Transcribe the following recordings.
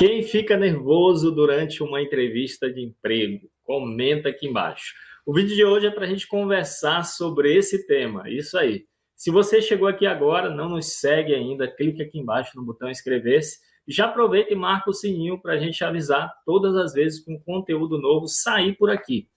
Quem fica nervoso durante uma entrevista de emprego? Comenta aqui embaixo. O vídeo de hoje é para a gente conversar sobre esse tema. Isso aí. Se você chegou aqui agora, não nos segue ainda, clique aqui embaixo no botão inscrever-se. Já aproveita e marca o sininho para a gente avisar todas as vezes que um conteúdo novo sair por aqui.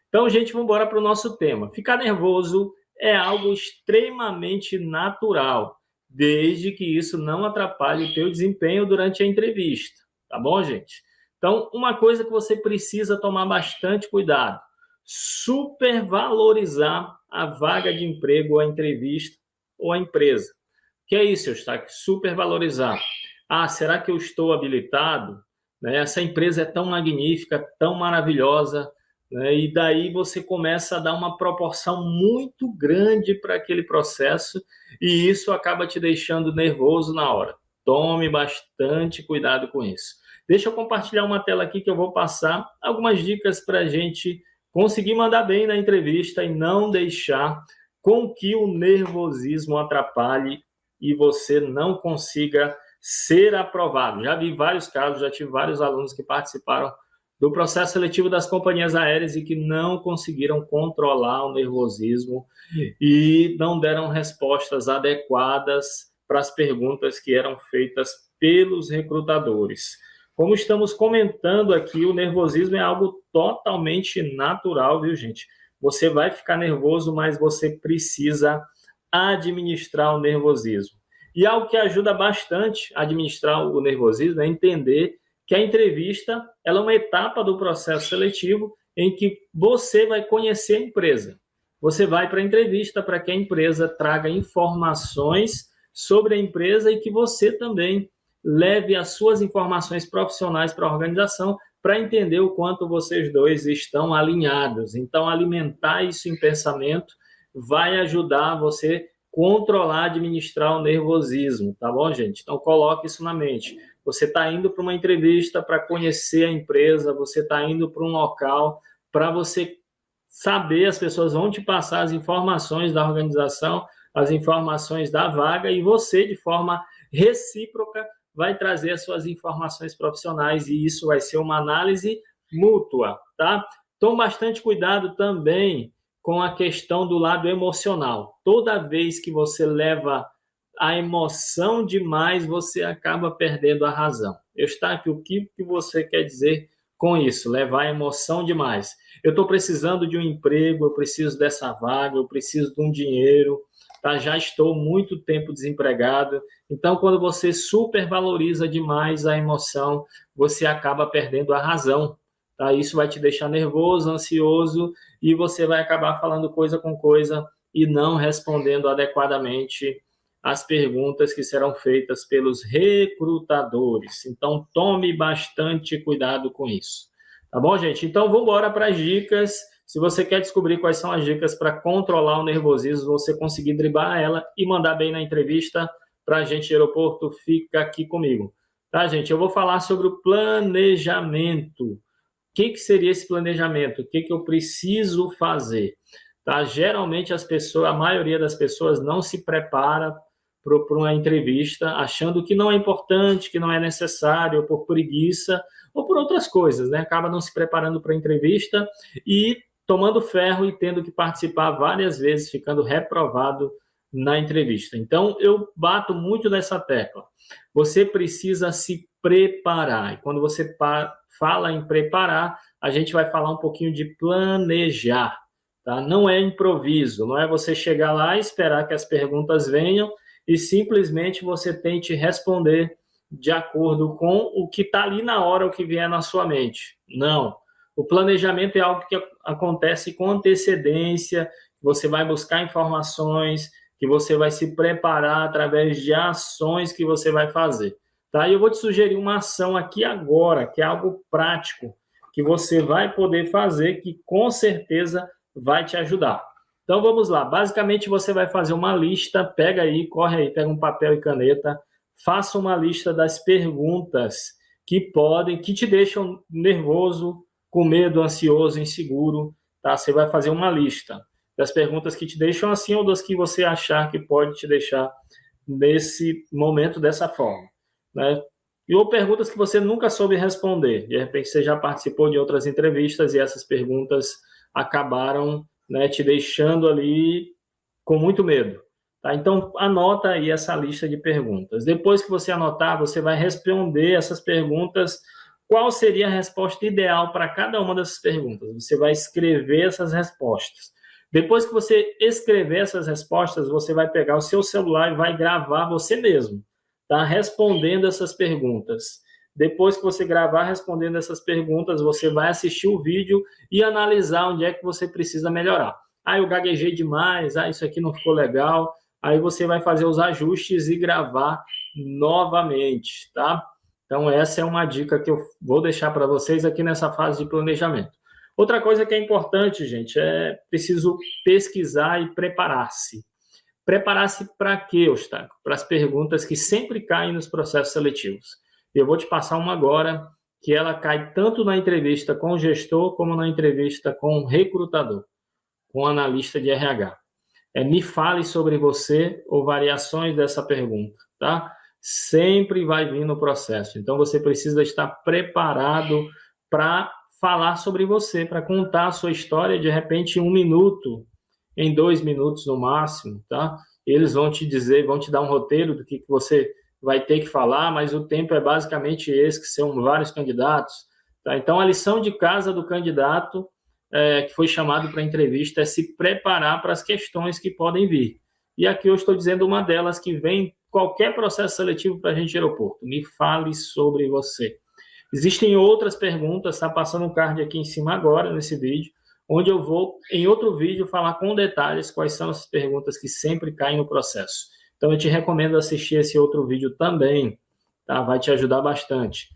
Então, gente, vamos embora para o nosso tema. Ficar nervoso é algo extremamente natural, desde que isso não atrapalhe o teu desempenho durante a entrevista. Tá bom, gente? Então, uma coisa que você precisa tomar bastante cuidado: supervalorizar a vaga de emprego, a entrevista ou a empresa. O que é isso, Eustáquio? Supervalorizar. Ah, será que eu estou habilitado? Essa empresa é tão magnífica, tão maravilhosa, e daí você começa a dar uma proporção muito grande para aquele processo e isso acaba te deixando nervoso na hora. Tome bastante cuidado com isso. Deixa eu compartilhar uma tela aqui que eu vou passar algumas dicas para a gente conseguir mandar bem na entrevista e não deixar com que o nervosismo atrapalhe e você não consiga ser aprovado. Já vi vários casos, já tive vários alunos que participaram do processo seletivo das companhias aéreas e que não conseguiram controlar o nervosismo e não deram respostas adequadas para as perguntas que eram feitas pelos recrutadores. Como estamos comentando aqui, o nervosismo é algo totalmente natural, viu, gente? Você vai ficar nervoso, mas você precisa administrar o nervosismo. E algo que ajuda bastante a administrar o nervosismo é entender que a entrevista ela é uma etapa do processo seletivo em que você vai conhecer a empresa. Você vai para a entrevista para que a empresa traga informações sobre a empresa e que você também leve as suas informações profissionais para a organização para entender o quanto vocês dois estão alinhados. Então, alimentar isso em pensamento vai ajudar você controlar, administrar o nervosismo, tá bom, gente? Então, coloque isso na mente. Você está indo para uma entrevista para conhecer a empresa, você está indo para um local para você saber, as pessoas vão te passar as informações da organização, as informações da vaga e você, de forma recíproca, vai trazer as suas informações profissionais e isso vai ser uma análise mútua, tá? Tome bastante cuidado também com a questão do lado emocional. Toda vez que você leva a emoção demais, você acaba perdendo a razão. Eustáquio, o que você quer dizer com isso? Levar a emoção demais. Eu estou precisando de um emprego, eu preciso dessa vaga, eu preciso de um dinheiro, tá? Já estou muito tempo desempregado. Então, quando você supervaloriza demais a emoção, você acaba perdendo a razão. Tá? Isso vai te deixar nervoso, ansioso e você vai acabar falando coisa com coisa e não respondendo adequadamente as perguntas que serão feitas pelos recrutadores. Então, tome bastante cuidado com isso. Tá bom, gente? Então, vamos embora para as dicas. Se você quer descobrir quais são as dicas para controlar o nervosismo, você conseguir driblar ela e mandar bem na entrevista para a gente, aeroporto, fica aqui comigo. Tá, gente? Eu vou falar sobre o planejamento. O que seria esse planejamento? O que eu preciso fazer? Tá? Geralmente, a maioria das pessoas não se prepara para uma entrevista, achando que não é importante, que não é necessário, ou por preguiça, ou por outras coisas, né? Acaba não se preparando para a entrevista e tomando ferro e tendo que participar várias vezes, ficando reprovado na entrevista. Então, eu bato muito nessa tecla. Você precisa se preparar. E quando você fala em preparar, a gente vai falar um pouquinho de planejar. Tá? Não é improviso, não é você chegar lá e esperar que as perguntas venham e simplesmente você tente responder de acordo com o que está ali na hora, o que vier na sua mente. Não. O planejamento é algo que acontece com antecedência, você vai buscar informações, que você vai se preparar através de ações que você vai fazer. Tá? E eu vou te sugerir uma ação aqui agora, que é algo prático, que você vai poder fazer, que com certeza vai te ajudar. Então vamos lá, basicamente você vai fazer uma lista, pega aí, corre aí, pega um papel e caneta, faça uma lista das perguntas que te deixam nervoso, com medo, ansioso, inseguro, tá? Você vai fazer uma lista das perguntas que te deixam assim ou das que você achar que pode te deixar nesse momento dessa forma, né? ou perguntas que você nunca soube responder. De repente, você já participou de outras entrevistas e essas perguntas acabaram, né, te deixando ali com muito medo. Tá? Então, anota aí essa lista de perguntas. Depois que você anotar, você vai responder essas perguntas. Qual seria a resposta ideal para cada uma dessas perguntas? Você vai escrever essas respostas. Depois que você escrever essas respostas, você vai pegar o seu celular e vai gravar você mesmo, tá? Respondendo essas perguntas. Depois que você gravar respondendo essas perguntas, você vai assistir o vídeo e analisar onde é que você precisa melhorar. Eu gaguejei demais, isso aqui não ficou legal. Aí você vai fazer os ajustes e gravar novamente, tá? Então, essa é uma dica que eu vou deixar para vocês aqui nessa fase de planejamento. Outra coisa que é importante, gente, é preciso pesquisar e preparar-se. Preparar-se para quê, Eustáquio? Para as perguntas que sempre caem nos processos seletivos. Eu vou te passar uma agora, que ela cai tanto na entrevista com o gestor, como na entrevista com o recrutador, com o analista de RH. Me fale sobre você ou variações dessa pergunta, tá? Sempre vai vir no processo. Então, você precisa estar preparado para falar sobre você, para contar a sua história, de repente, em 1 minuto, em 2 minutos no máximo, tá? Eles vão te dizer, vão te dar um roteiro do que você vai ter que falar, mas o tempo é basicamente esse, que são vários candidatos, tá? Então, a lição de casa do candidato que foi chamado para a entrevista é se preparar para as questões que podem vir. E aqui eu estou dizendo uma delas que vem em qualquer processo seletivo para a gente de aeroporto. Me fale sobre você. Existem outras perguntas, está passando um card aqui em cima agora, nesse vídeo, onde eu vou, em outro vídeo, falar com detalhes quais são as perguntas que sempre caem no processo. Então, eu te recomendo assistir esse outro vídeo também, tá? Vai te ajudar bastante.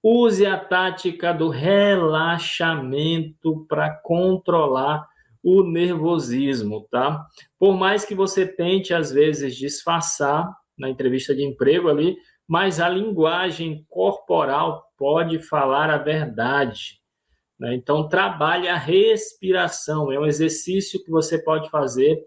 Use a tática do relaxamento para controlar o nervosismo, tá? Por mais que você tente, às vezes, disfarçar na entrevista de emprego ali, mas a linguagem corporal pode falar a verdade, né? Então, trabalhe a respiração. É um exercício que você pode fazer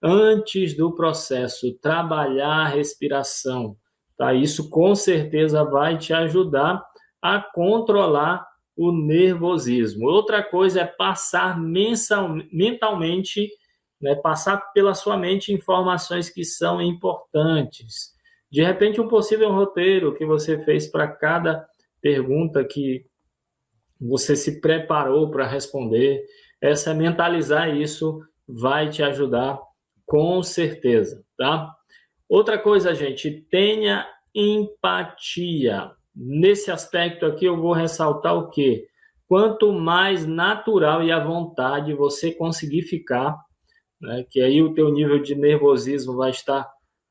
antes do processo. Trabalhar a respiração, tá? Isso, com certeza, vai te ajudar a controlar o nervosismo. Outra coisa é passar mentalmente, né, passar pela sua mente informações que são importantes. De repente, um possível roteiro que você fez para cada pergunta que você se preparou para responder, mentalizar isso vai te ajudar com certeza, tá? Outra coisa, gente, tenha empatia. Nesse aspecto aqui eu vou ressaltar o quê? Quanto mais natural e à vontade você conseguir ficar, né, que aí o teu nível de nervosismo vai estar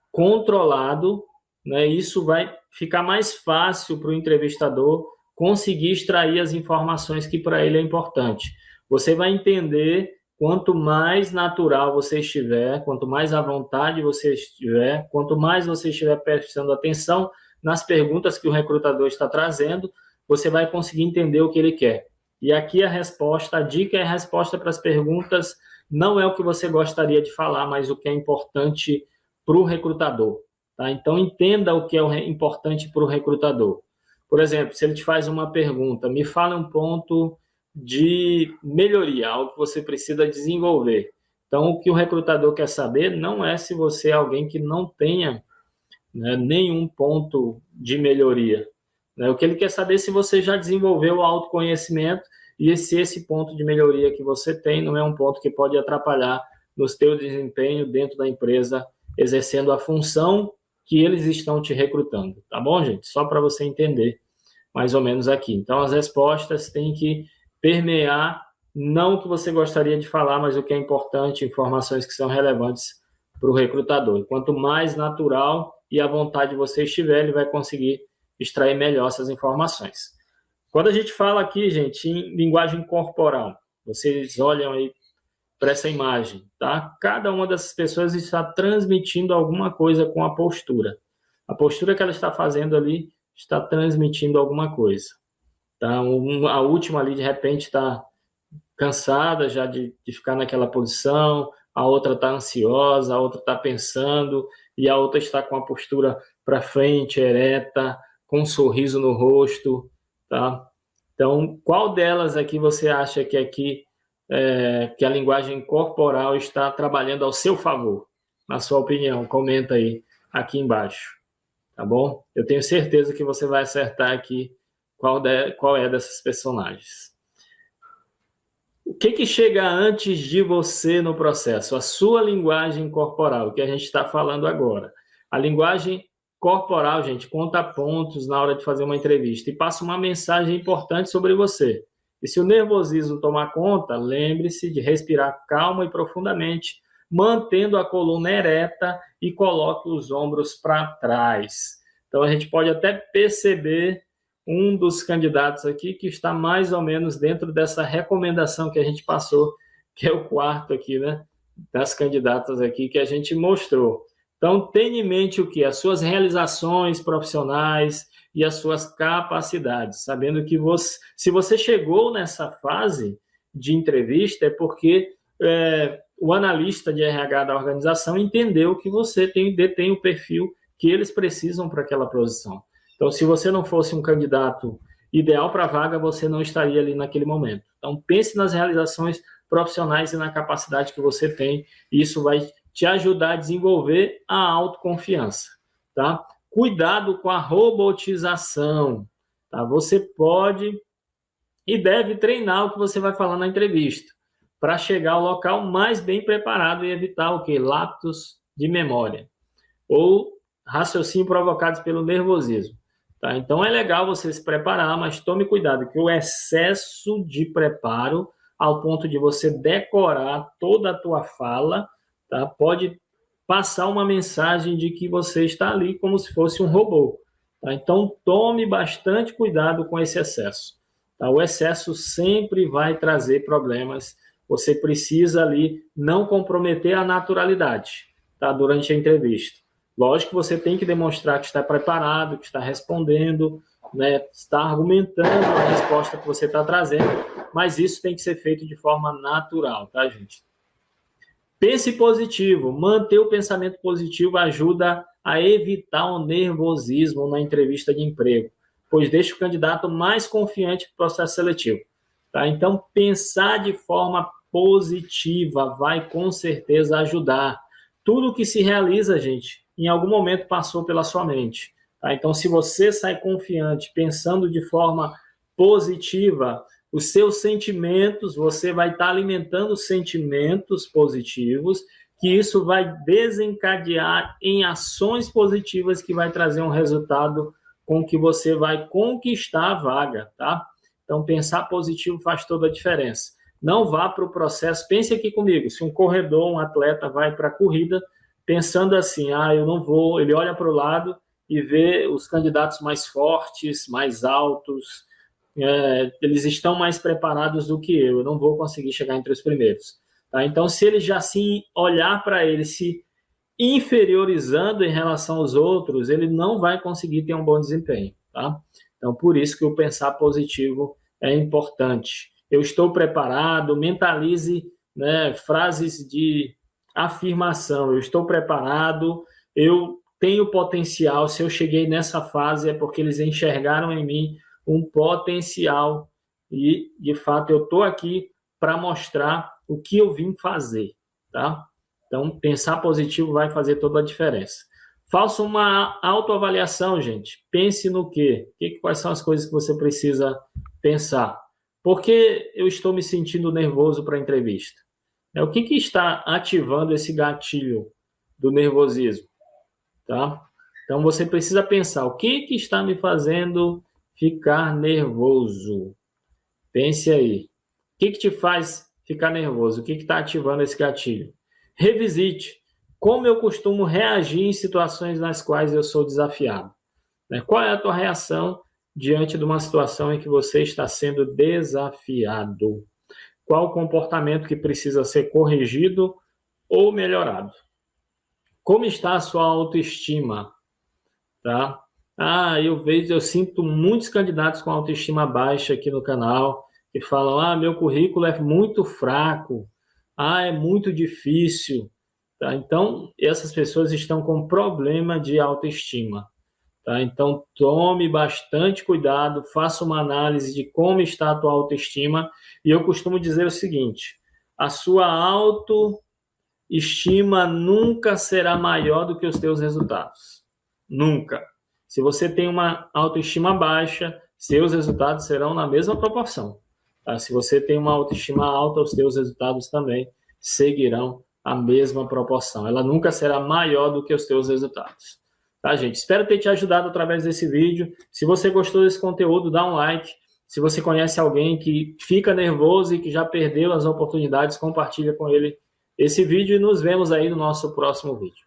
controlado, né, isso vai ficar mais fácil para o entrevistador conseguir extrair as informações que para ele é importante. Você vai entender quanto mais natural você estiver, quanto mais à vontade você estiver, quanto mais você estiver prestando atenção nas perguntas que o recrutador está trazendo, você vai conseguir entender o que ele quer. E aqui a resposta, a dica é a resposta para as perguntas, não é o que você gostaria de falar, mas o que é importante para o recrutador. Tá? Então, entenda o que é importante para o recrutador. Por exemplo, se ele te faz uma pergunta, me fala um ponto de melhoria, algo que você precisa desenvolver. Então, o que o recrutador quer saber não é se você é alguém que não tenha, né, nenhum ponto de melhoria. Né? O que ele quer saber é se você já desenvolveu o autoconhecimento e se esse ponto de melhoria que você tem não é um ponto que pode atrapalhar no seu desempenho dentro da empresa, exercendo a função que eles estão te recrutando. Tá bom, gente? Só para você entender mais ou menos aqui. Então, as respostas têm que permear não o que você gostaria de falar, mas o que é importante, informações que são relevantes para o recrutador. E quanto mais natural e à vontade você estiver, ele vai conseguir extrair melhor essas informações. Quando a gente fala aqui, gente, em linguagem corporal, vocês olham aí para essa imagem, tá? Cada uma dessas pessoas está transmitindo alguma coisa com a postura. A postura que ela está fazendo ali está transmitindo alguma coisa. Tá? A última ali, de repente, está cansada já de ficar naquela posição, a outra está ansiosa, a outra está pensando, e a outra está com a postura para frente, ereta, com um sorriso no rosto, tá? Então, qual delas aqui você acha que que a linguagem corporal está trabalhando ao seu favor? Na sua opinião, comenta aí aqui embaixo, tá bom? Eu tenho certeza que você vai acertar aqui qual é dessas personagens. O que chega antes de você no processo? A sua linguagem corporal, que a gente está falando agora. A linguagem corporal, gente, conta pontos na hora de fazer uma entrevista e passa uma mensagem importante sobre você. E se o nervosismo tomar conta, lembre-se de respirar calma e profundamente, mantendo a coluna ereta e coloque os ombros para trás. Então a gente pode até perceber um dos candidatos aqui que está mais ou menos dentro dessa recomendação que a gente passou, que é o quarto aqui, né? Das candidatas aqui que a gente mostrou. Então, tenha em mente o que? As suas realizações profissionais e as suas capacidades, sabendo que se você chegou nessa fase de entrevista é porque o analista de RH da organização entendeu que você detém o perfil que eles precisam para aquela posição. Então, se você não fosse um candidato ideal para a vaga, você não estaria ali naquele momento. Então, pense nas realizações profissionais e na capacidade que você tem, e isso vai te ajudar a desenvolver a autoconfiança, tá? Cuidado com a robotização, tá? Você pode e deve treinar o que você vai falar na entrevista, para chegar ao local mais bem preparado e evitar o quê? Lapsos de memória ou raciocínio provocados pelo nervosismo. Tá? Então é legal você se preparar, mas tome cuidado que o excesso de preparo ao ponto de você decorar toda a tua fala, tá? Pode passar uma mensagem de que você está ali como se fosse um robô. Tá? Então tome bastante cuidado com esse excesso. Tá? O excesso sempre vai trazer problemas. Você precisa ali não comprometer a naturalidade, tá? Durante a entrevista. Lógico que você tem que demonstrar que está preparado, que está respondendo, né, está argumentando a resposta que você está trazendo, mas isso tem que ser feito de forma natural, tá, gente? Pense positivo. Manter o pensamento positivo ajuda a evitar o nervosismo na entrevista de emprego, pois deixa o candidato mais confiante no processo seletivo. Tá? Então, pensar de forma positiva vai com certeza ajudar. Tudo que se realiza, gente, em algum momento passou pela sua mente. Tá? Então, se você sai confiante, pensando de forma positiva, os seus sentimentos, você vai estar alimentando sentimentos positivos, que isso vai desencadear em ações positivas que vai trazer um resultado com que você vai conquistar a vaga, tá? Então, pensar positivo faz toda a diferença. Não vá para o processo, pense aqui comigo, se um corredor, um atleta vai para a corrida, pensando assim, eu não vou, ele olha para o lado e vê os candidatos mais fortes, mais altos, eles estão mais preparados do que eu não vou conseguir chegar entre os primeiros. Tá? Então, se ele já se olhar para ele, se inferiorizando em relação aos outros, ele não vai conseguir ter um bom desempenho. Tá? Então, por isso que o pensar positivo é importante. Eu estou preparado, mentalize, né, frases de afirmação. Eu estou preparado, eu tenho potencial. Se eu cheguei nessa fase é porque eles enxergaram em mim um potencial e, de fato, eu estou aqui para mostrar o que eu vim fazer, tá? Então, pensar positivo vai fazer toda a diferença. Faça uma autoavaliação, gente. Pense no quê? Quais são as coisas que você precisa pensar? Por que eu estou me sentindo nervoso para a entrevista? O que está ativando esse gatilho do nervosismo? Tá? Então, você precisa pensar o que está me fazendo ficar nervoso. Pense aí. O que te faz ficar nervoso? O que está ativando esse gatilho? Revisite. Como eu costumo reagir em situações nas quais eu sou desafiado? Qual é a tua reação diante de uma situação em que você está sendo desafiado? Qual o comportamento que precisa ser corrigido ou melhorado? Como está a sua autoestima? Tá? Eu sinto muitos candidatos com autoestima baixa aqui no canal, que falam, meu currículo é muito fraco, é muito difícil. Tá? Então, essas pessoas estão com problema de autoestima. Tá? Então, tome bastante cuidado, faça uma análise de como está a tua autoestima. E eu costumo dizer o seguinte: a sua autoestima nunca será maior do que os teus resultados. Nunca. Se você tem uma autoestima baixa, seus resultados serão na mesma proporção. Tá? Se você tem uma autoestima alta, os teus resultados também seguirão a mesma proporção. Ela nunca será maior do que os teus resultados. Tá, gente? Espero ter te ajudado através desse vídeo. Se você gostou desse conteúdo, dá um like. Se você conhece alguém que fica nervoso e que já perdeu as oportunidades, compartilha com ele esse vídeo e nos vemos aí no nosso próximo vídeo.